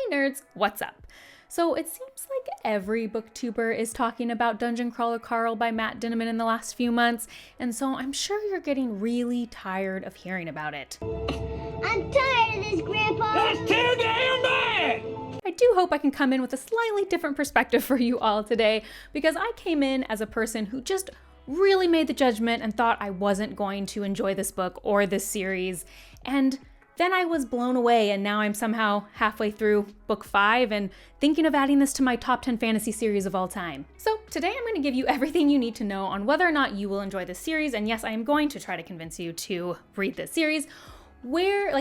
nerds, what's up? So it seems like every booktuber is talking about Dungeon Crawler Carl by Matt Dinniman in the last few months, and so I'm sure you're getting really tired of hearing about it. I'm tired of this, Grandpa! That's too damn bad! I do hope I can come in with a slightly different perspective for you all today, because I came in as a person who just really made the judgment and thought I wasn't going to enjoy this book or this series, and then I was blown away, and now I'm somehow halfway through book 5 and thinking of adding this to my top 10 fantasy series of all time. So today I'm going to give you everything you need to know on whether or not you will enjoy this series, and yes, I am going to try to convince you to read this series,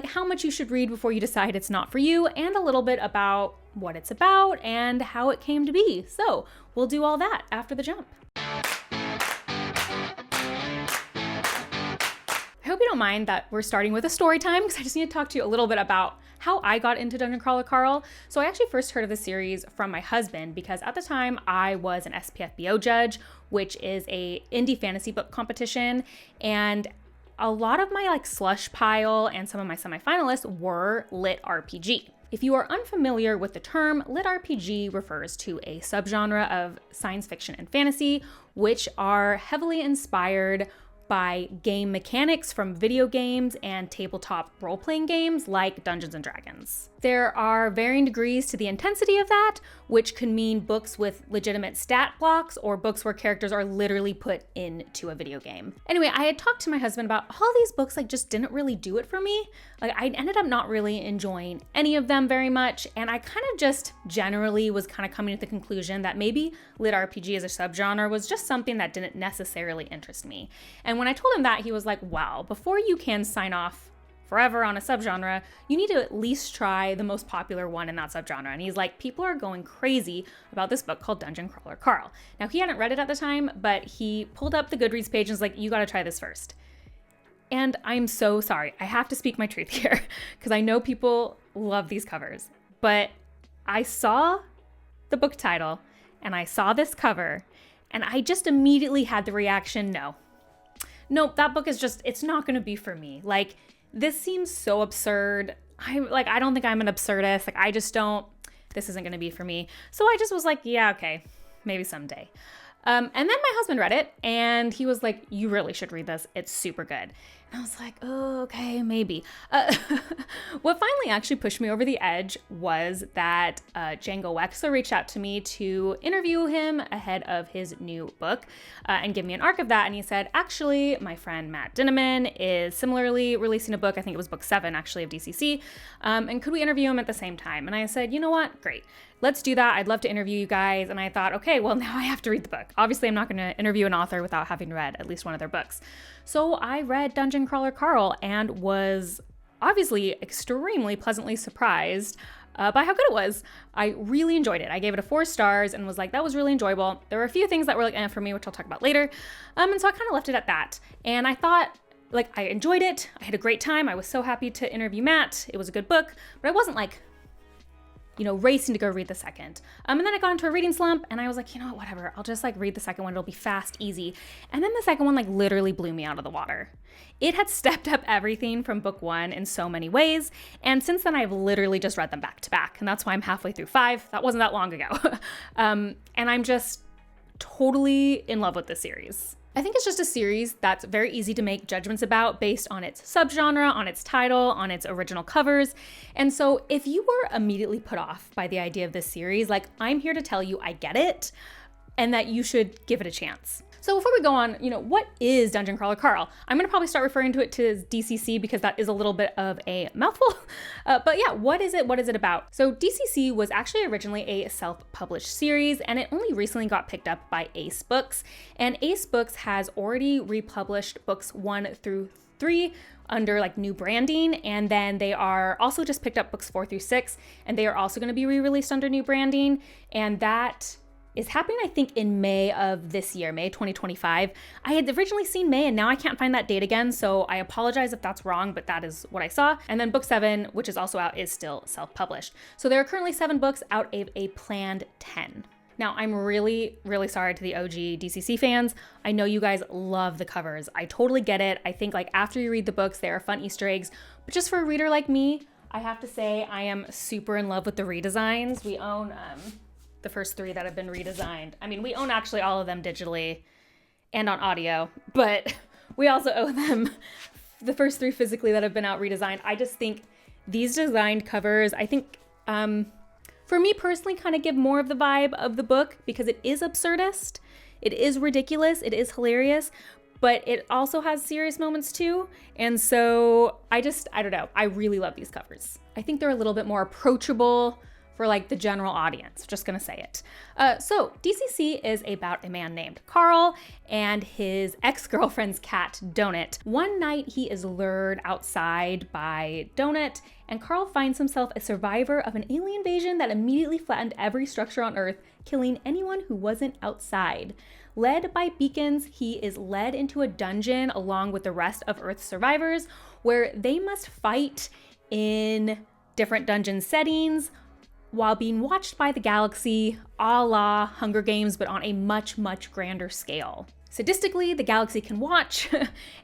how much you should read before you decide it's not for you, and a little bit about what it's about and how it came to be. So we'll do all that after the jump. I hope you don't mind that we're starting with a story time, because I just need to talk to you a little bit about how I got into Dungeon Crawler Carl. So I actually first heard of the series from my husband, because at the time I was an SPFBO judge, which is a indie fantasy book competition, and a lot of my slush pile and some of my semifinalists were lit RPG. If you are unfamiliar with the term, lit RPG refers to a subgenre of science fiction and fantasy, which are heavily inspired by game mechanics from video games and tabletop role-playing games like Dungeons & Dragons. There are varying degrees to the intensity of that, which could mean books with legitimate stat blocks or books where characters are literally put into a video game. Anyway, I had talked to my husband about all these books just didn't really do it for me. I ended up not really enjoying any of them very much, and I kind of just generally was kind of coming to the conclusion that maybe lit RPG as a subgenre was just something that didn't necessarily interest me. And when I told him that, he was like, wow, before you can sign off forever on a subgenre, you need to at least try the most popular one in that subgenre. And he's like, people are going crazy about this book called Dungeon Crawler Carl. Now, he hadn't read it at the time, but he pulled up the Goodreads page and was like, you gotta try this first. And I'm so sorry, I have to speak my truth here, because I know people love these covers, but I saw the book title and I saw this cover and I just immediately had the reaction, nope, that book is it's not gonna be for me. This seems so absurd. I don't think I'm an absurdist. This isn't gonna be for me. So I just was like, yeah, okay, maybe someday. And then my husband read it and he was like, you really should read this. It's super good. And I was like, oh, okay, maybe. What finally actually pushed me over the edge was that Django Wexler reached out to me to interview him ahead of his new book and give me an arc of that. And he said, actually, my friend Matt Dinniman is similarly releasing a book. I think it was book 7 actually of DCC. And could we interview him at the same time? And I said, you know what? Great. Let's do that. I'd love to interview you guys. And I thought, okay, well, now I have to read the book. Obviously, I'm not going to interview an author without having read at least one of their books. So I read Dungeon Crawler Carl and was obviously extremely pleasantly surprised by how good it was. I really enjoyed it. I gave it 4 stars and was like, that was really enjoyable. There were a few things that were for me, which I'll talk about later. And so I kind of left it at that. And I thought, I enjoyed it. I had a great time. I was so happy to interview Matt. It was a good book, but I wasn't racing to go read the second. And then I got into a reading slump and I was like, you know what, whatever. I'll just read the second one. It'll be fast, easy. And then the second one literally blew me out of the water. It had stepped up everything from book 1 in so many ways. And since then I've literally just read them back to back. And that's why I'm halfway through 5. That wasn't that long ago. And I'm just totally in love with this series. I think it's just a series that's very easy to make judgments about based on its subgenre, on its title, on its original covers. And so if you were immediately put off by the idea of this series, I'm here to tell you I get it and that you should give it a chance. So before we go on, what is Dungeon Crawler Carl? I'm going to probably start referring to it as DCC because that is a little bit of a mouthful. But yeah, what is it? What is it about? So DCC was actually originally a self-published series, and it only recently got picked up by Ace Books. And Ace Books has already republished books 1 through 3 under new branding, and then they are also just picked up books 4 through 6, and they are also going to be re-released under new branding. And that is happening, I think, in May of this year, May 2025. I had originally seen May and now I can't find that date again, so I apologize if that's wrong, but that is what I saw. And then book 7, which is also out, is still self-published. So there are currently 7 books out of a planned 10. Now, I'm really, really sorry to the OG DCC fans. I know you guys love the covers. I totally get it. I think after you read the books, they are fun Easter eggs, but just for a reader like me, I have to say I am super in love with the redesigns. We own the first 3 that have been redesigned. I mean, we own actually all of them digitally and on audio, but we also owe them the first 3 physically that have been out redesigned. I just think these designed covers, I think, for me personally, kind of give more of the vibe of the book because it is absurdist, it is ridiculous, it is hilarious, but it also has serious moments too. And so I don't know. I really love these covers. I think they're a little bit more approachable for like the general audience. Just gonna say it. So DCC is about a man named Carl and his ex-girlfriend's cat, Donut. One night he is lured outside by Donut, and Carl finds himself a survivor of an alien invasion that immediately flattened every structure on Earth, killing anyone who wasn't outside. Led by beacons, he is led into a dungeon along with the rest of Earth's survivors, where they must fight in different dungeon settings while being watched by the galaxy, a la Hunger Games, but on a much, much grander scale. Sadistically, the galaxy can watch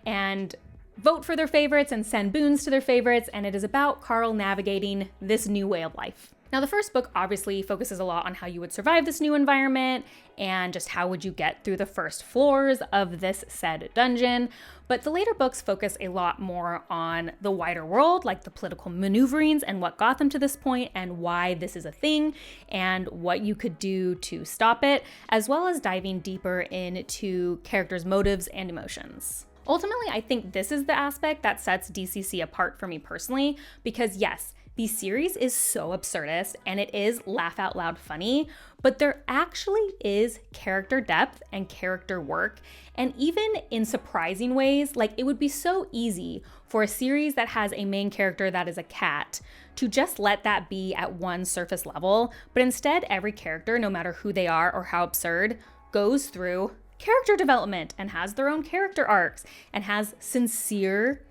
and vote for their favorites and send boons to their favorites, and it is about Carl navigating this new way of life. Now, the first book obviously focuses a lot on how you would survive this new environment and just how would you get through the first floors of this said dungeon. But the later books focus a lot more on the wider world, like the political maneuverings and what got them to this point and why this is a thing and what you could do to stop it, as well as diving deeper into characters' motives and emotions. Ultimately, I think this is the aspect that sets DCC apart for me personally, because yes, the series is so absurdist and it is laugh out loud funny, but there actually is character depth and character work. And even in surprising ways, like it would be so easy for a series that has a main character that is a cat to just let that be at one surface level. But instead, every character, no matter who they are or how absurd, goes through character development and has their own character arcs and has sincere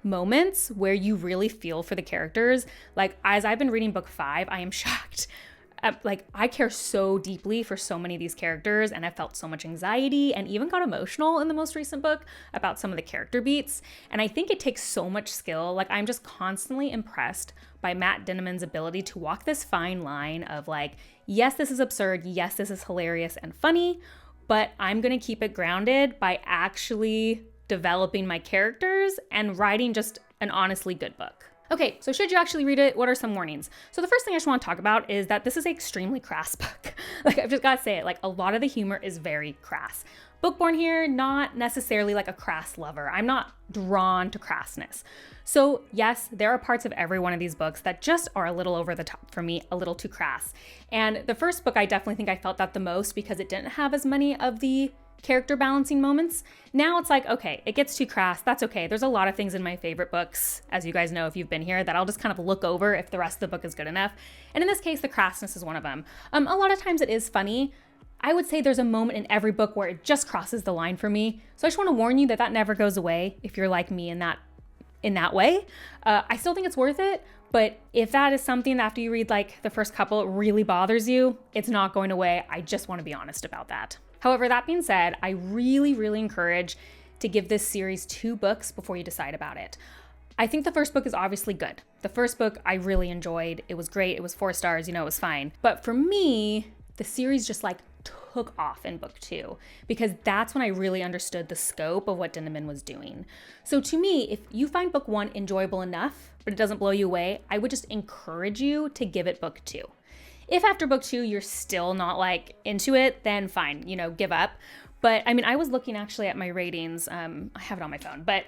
moments where you really feel for the characters. Like, as I've been reading book 5, I am shocked. Like, I care so deeply for so many of these characters, and I felt so much anxiety and even got emotional in the most recent book about some of the character beats. And I think it takes so much skill. Like, I'm just constantly impressed by Matt Dinniman's ability to walk this fine line of like, yes, this is absurd. Yes, this is hilarious and funny, but I'm going to keep it grounded by actually developing my characters and writing just an honestly good book. Okay, so should you actually read it? What are some warnings? So the first thing I just want to talk about is that this is an extremely crass book. Like, I've just got to say it, like a lot of the humor is very crass. Bookborn here, not necessarily like a crass lover. I'm not drawn to crassness. So yes, there are parts of every one of these books that just are a little over the top for me, a little too crass. And the first book, I definitely think I felt that the most because it didn't have as many of the character balancing moments. Now it's like, okay, it gets too crass. That's okay. There's a lot of things in my favorite books, as you guys know if you've been here, that I'll just kind of look over if the rest of the book is good enough. And in this case, the crassness is one of them. A lot of times it is funny. I would say there's a moment in every book where it just crosses the line for me. So I just want to warn you that that never goes away if you're like me in that way. I still think it's worth it, but if that is something that after you read like the first couple, it really bothers you, it's not going away. I just want to be honest about that. However, that being said, I really, really encourage to give this series 2 books before you decide about it. I think the first book is obviously good. The first book I really enjoyed. It was great. It was 4 stars, it was fine. But for me, the series just like took off in book 2 because that's when I really understood the scope of what Dinniman was doing. So to me, if you find book 1 enjoyable enough, but it doesn't blow you away, I would just encourage you to give it book 2. If after book 2 you're still not like into it, then fine, give up. But I mean, I was looking actually at my ratings. I have it on my phone, but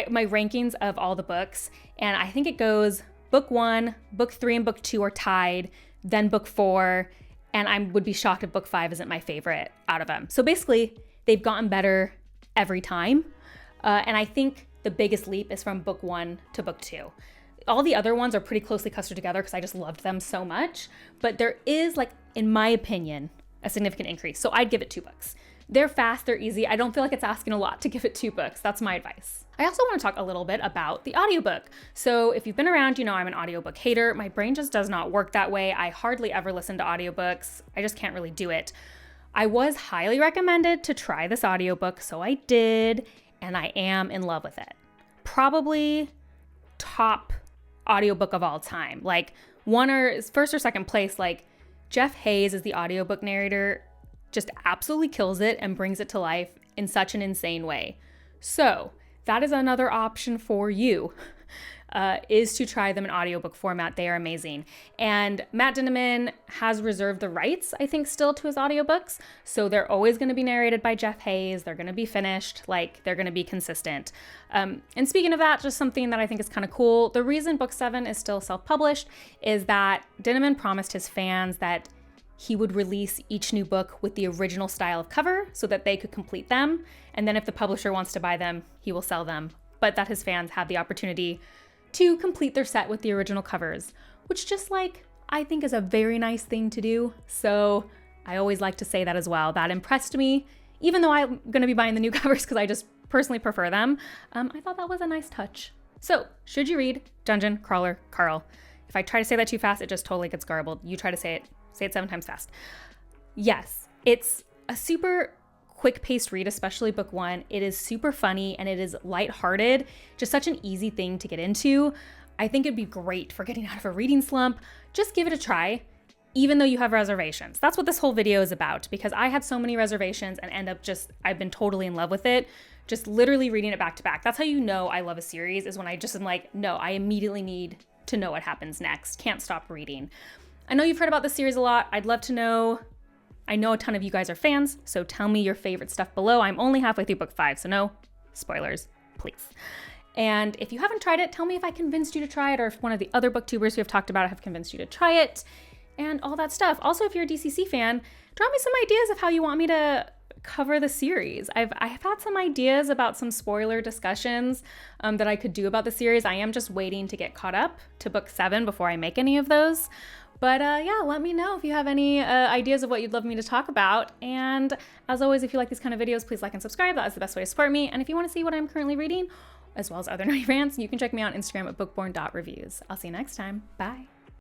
my rankings of all the books, and I think it goes book 1, book 3, and book 2 are tied, then book 4, and I would be shocked if book 5 isn't my favorite out of them. So basically, they've gotten better every time, and I think the biggest leap is from book 1 to book 2. All the other ones are pretty closely clustered together because I just loved them so much. But there is, like, in my opinion, a significant increase. So I'd give it 2 books. They're fast, they're easy. I don't feel like it's asking a lot to give it 2 books. That's my advice. I also want to talk a little bit about the audiobook. So if you've been around, I'm an audiobook hater. My brain just does not work that way. I hardly ever listen to audiobooks. I just can't really do it. I was highly recommended to try this audiobook, so I did, and I am in love with it. Probably top audiobook of all time. Like first or second place, like Jeff Hayes as the audiobook narrator just absolutely kills it and brings it to life in such an insane way. So that is another option for you. Is to try them in audiobook format. They are amazing. And Matt Dinniman has reserved the rights, I think, still to his audiobooks. So they're always going to be narrated by Jeff Hayes. They're going to be finished. Like, they're going to be consistent. And speaking of that, just something that I think is kind of cool. The reason book 7 is still self-published is that Dinniman promised his fans that he would release each new book with the original style of cover so that they could complete them. And then if the publisher wants to buy them, he will sell them. But that his fans have the opportunity to complete their set with the original covers, which just like, I think is a very nice thing to do. So I always like to say that as well. That impressed me, even though I'm gonna be buying the new covers because I just personally prefer them. I thought that was a nice touch. So should you read Dungeon Crawler Carl? If I try to say that too fast, it just totally gets garbled. You try to say it 7 times fast. Yes, it's a super quick-paced read, especially book 1. It is super funny and it is lighthearted, just such an easy thing to get into. I think it'd be great for getting out of a reading slump. Just give it a try, even though you have reservations. That's what this whole video is about, because I had so many reservations and I've been totally in love with it, just literally reading it back to back. That's how you know I love a series, is when I just am like, no, I immediately need to know what happens next. Can't stop reading. I know you've heard about this series a lot. I'd love to know. I know a ton of you guys are fans, so tell me your favorite stuff below. I'm only halfway through book 5, so no spoilers, please. And if you haven't tried it, tell me if I convinced you to try it, or if one of the other booktubers who have talked about it have convinced you to try it, and all that stuff. Also, if you're a DCC fan, drop me some ideas of how you want me to cover the series. I've had some ideas about some spoiler discussions that I could do about the series. I am just waiting to get caught up to book 7 before I make any of those. But yeah, let me know if you have any ideas of what you'd love me to talk about. And as always, if you like these kind of videos, please like and subscribe. That is the best way to support me. And if you want to see what I'm currently reading, as well as other nerdy rants, you can check me out on Instagram at bookborn.reviews. I'll see you next time. Bye.